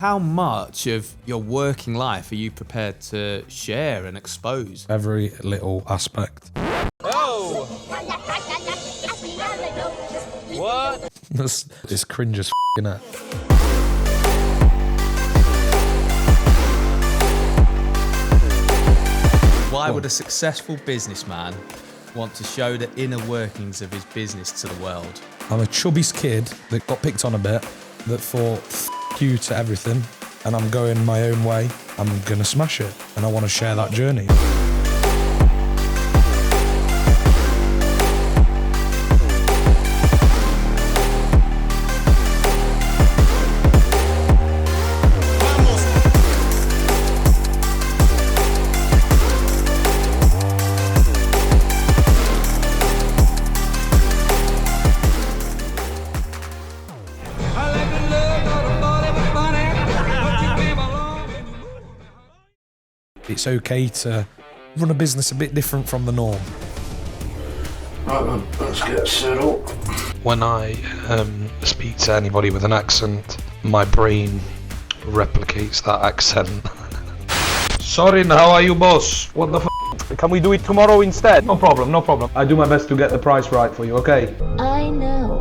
How much of your working life are you prepared to share and expose? Every little aspect. Oh! What? It's cringe as innit? Why would a successful businessman want to show the inner workings of his business to the world? I'm a chubby's kid that got picked on a bit, that thought you to everything, and I'm going my own way. I'm gonna smash it, and I want to share that journey. It's okay to run a business a bit different from the norm. Right then, let's get set up. When I speak to anybody with an accent, my brain replicates that accent. Sorry, how are you, boss? What the f***? Can we do it tomorrow instead? No problem, no problem. I do my best to get the price right for you, okay? I know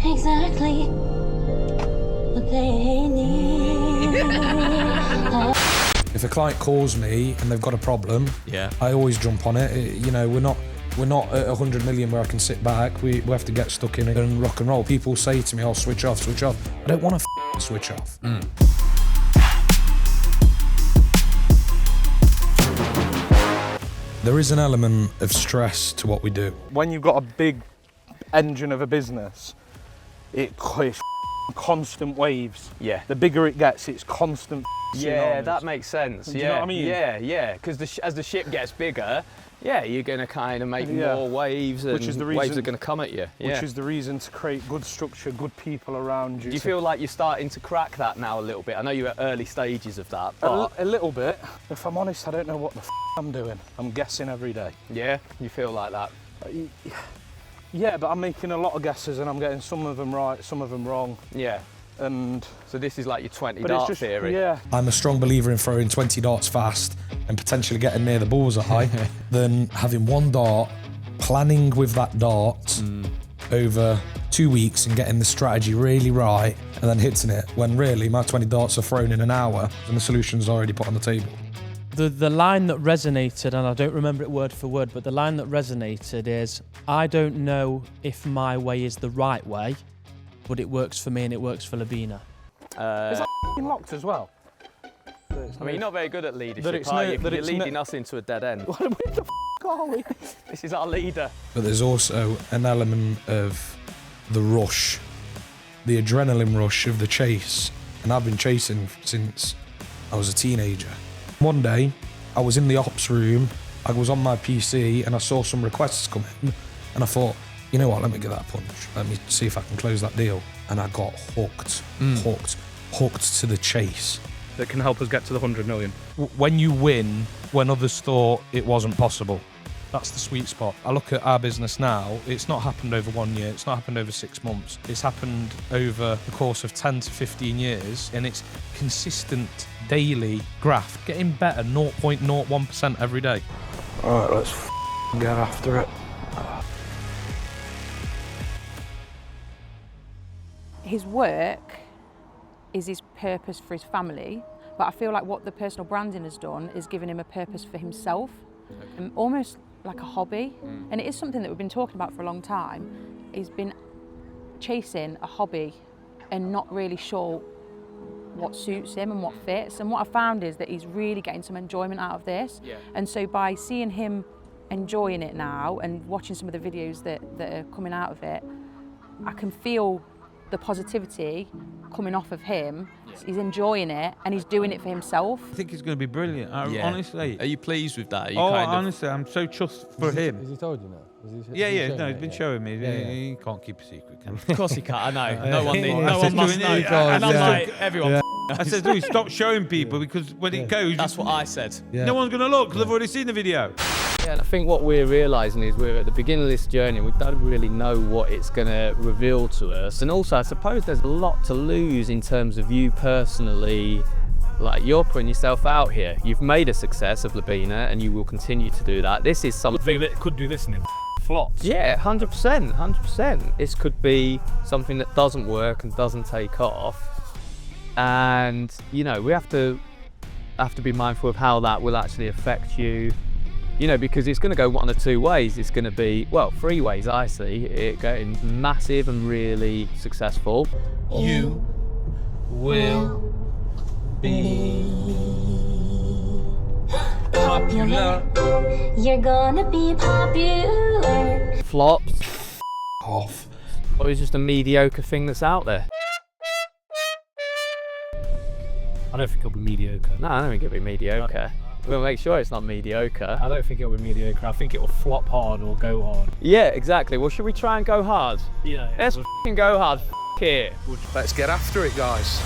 exactly what they need. If a client calls me and they've got a problem, I always jump on it. You know, we're not at 100 million where I can sit back. We have to get stuck in it and rock and roll. People say to me, "Oh, switch off, switch off." I don't want to switch off. There is an element of stress to what we do. When you've got a big engine of a business, it's constant waves. Yeah. The bigger it gets, it's constant. Yeah, that makes sense. Do you know what I mean? Yeah. Because as the ship gets bigger, you're going to kind of make more waves, and Which is the reason, waves are going to come at you. Which is the reason to create good structure, good people around you. Do you feel like you're starting to crack that now a little bit? I know you're at early stages of that, but... A little bit. If I'm honest, I don't know what the I'm doing. I'm guessing every day. Yeah, you feel like that? Yeah, but I'm making a lot of guesses and I'm getting some of them right, some of them wrong. Yeah. And so this is like your 20 dart theory. Yeah. I'm a strong believer in throwing 20 darts fast and potentially getting near the bullseye than having one dart, planning with that dart over 2 weeks and getting the strategy really right and then hitting it when really my 20 darts are thrown in an hour and the solution's already put on the table. The line that resonated, and I don't remember it word for word, but the line that resonated is, I don't know if my way is the right way, but it works for me and it works for Labina. Is that locked as well? I mean, you're not very good at leadership, are you? You're leading us into a dead end. Where the are we? This is our leader. But there's also an element of the rush, the adrenaline rush of the chase. And I've been chasing since I was a teenager. One day, I was in the ops room, I was on my PC and I saw some requests come in and I thought, you know what, let me give that a punch. Let me see if I can close that deal. And I got hooked to the chase. That can help us get to the 100 million. When you win, when others thought it wasn't possible, that's the sweet spot. I look at our business now, it's not happened over 1 year, it's not happened over 6 months. It's happened over the course of 10 to 15 years, and it's consistent daily graph, getting better 0.01% every day. All right, let's get after it. His work is his purpose for his family, but I feel like what the personal branding has done is giving him a purpose for himself, almost like a hobby. And it is something that we've been talking about for a long time. He's been chasing a hobby and not really sure what suits him and what fits. And what I found is that he's really getting some enjoyment out of this. And so by seeing him enjoying it now and watching some of the videos that are coming out of it, I can feel the positivity coming off of him. He's enjoying it and he's doing it for himself. I think it's going to be brilliant. Honestly. Are you pleased with that? Are you honestly, I'm so chuffed for him. Has he told you now? He's been showing me. He can't keep a secret, can he? Of course he can't, I know. No one must know. And I'm like, everyone I said, dude, stop showing people because when it goes... That's what I said. No one's going to look because they've already seen the video. Yeah, and I think what we're realising is we're at the beginning of this journey. We don't really know what it's going to reveal to us. And also, I suppose there's a lot to lose in terms of you personally. Like, you're putting yourself out here. You've made a success of Labina, and you will continue to do that. This is something that could do this and it flops. Yeah, 100%, 100%. This could be something that doesn't work and doesn't take off. And, you know, we have to be mindful of how that will actually affect you. You know, because it's going to go one of two ways. It's going to be, well, three ways I see it going: massive and really successful. You will be popular. You're gonna be popular. Flops. off. Or it's just a mediocre thing that's out there. I don't think it'll be mediocre. No, I don't think it'll be mediocre. We'll make sure it's not mediocre. I don't think it'll be mediocre. I think it'll flop hard or go hard. Yeah, exactly. Well, should we try and go hard? Yeah. Let's f***ing go hard. F*** it. Let's get after it, guys.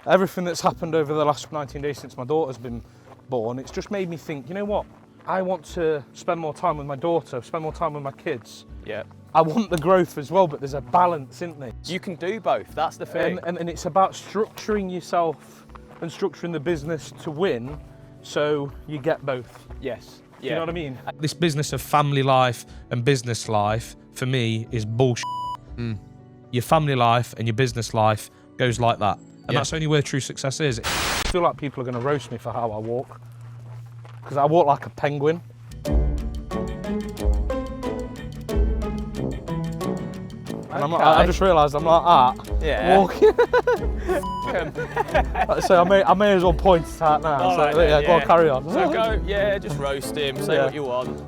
Everything that's happened over the last 19 days since my daughter's been born, it's just made me think, you know what? I want to spend more time with my daughter, spend more time with my kids. Yeah. I want the growth as well, but there's a balance, isn't there? You can do both, that's the thing. And it's about structuring yourself and structuring the business to win, so you get both. Yes. Do you know what I mean? This business of family life and business life, for me, is bullshit. Your family life and your business life goes like that. And that's only where true success is. I feel like people are going to roast me for how I walk, because I walk like a penguin. And I just realised I'm like that, walking. So I may as well point it out now. Go on, carry on. So go, just roast him, say what you want.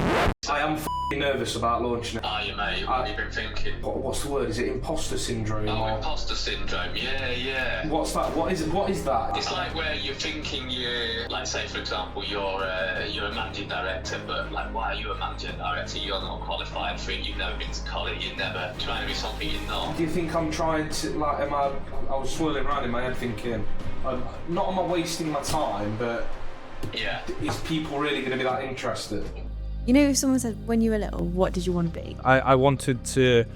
I am nervous about launching it. Are you, mate? What have you been thinking? What's the word? Is it imposter syndrome? Oh, imposter syndrome, yeah. What's that? What is that? It's like where you're thinking you're, like, say for example, you're a managing director, but like, why are you a managing director? You're not qualified for it, you've never been to college, you're never trying to be something you're not. Do you think I'm trying to, like, I was swirling around in my head thinking, not am I wasting my time, but is people really going to be that interested? You know, if someone said, when you were little, what did you want to be? I wanted to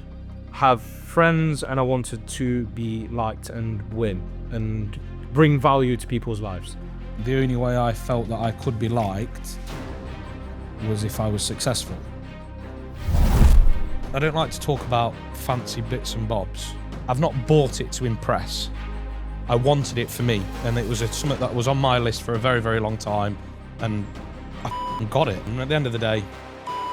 have friends, and I wanted to be liked and win and bring value to people's lives. The only way I felt that I could be liked was if I was successful. I don't like to talk about fancy bits and bobs. I've not bought it to impress. I wanted it for me, and it was something that was on my list for a very, very long time, and I got it. And at the end of the day,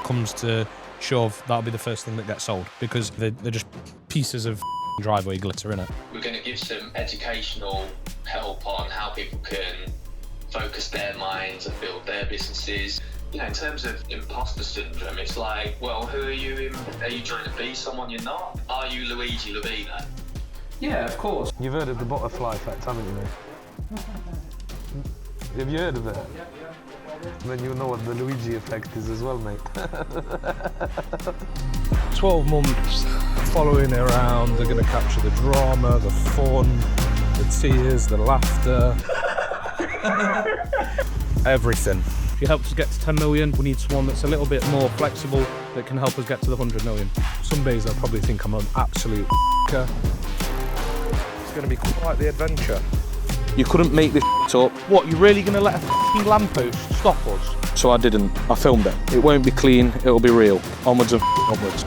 comes to shove, that'll be the first thing that gets sold, because they're just pieces of driveway glitter, innit? We're going to give some educational help on how people can focus their minds and build their businesses. You know, in terms of imposter syndrome, it's like, well, who are you? Are you trying to be someone you're not? Are you Luigi Labina? Yeah, of course. You've heard of the butterfly effect, haven't you, mate? Have you heard of it? Then you know what the Luigi effect is as well, mate. 12 months following it around, they're going to capture the drama, the fun, the tears, the laughter. Everything. If you help us get to 10 million, we need someone that's a little bit more flexible that can help us get to the 100 million. Some days they'll probably think I'm an absolute f***er. It's going to be quite the adventure. You couldn't make this up. What, you're really going to let a f***ing lamppost stop us? So I didn't. I filmed it. It won't be clean, it'll be real. Onwards and onwards.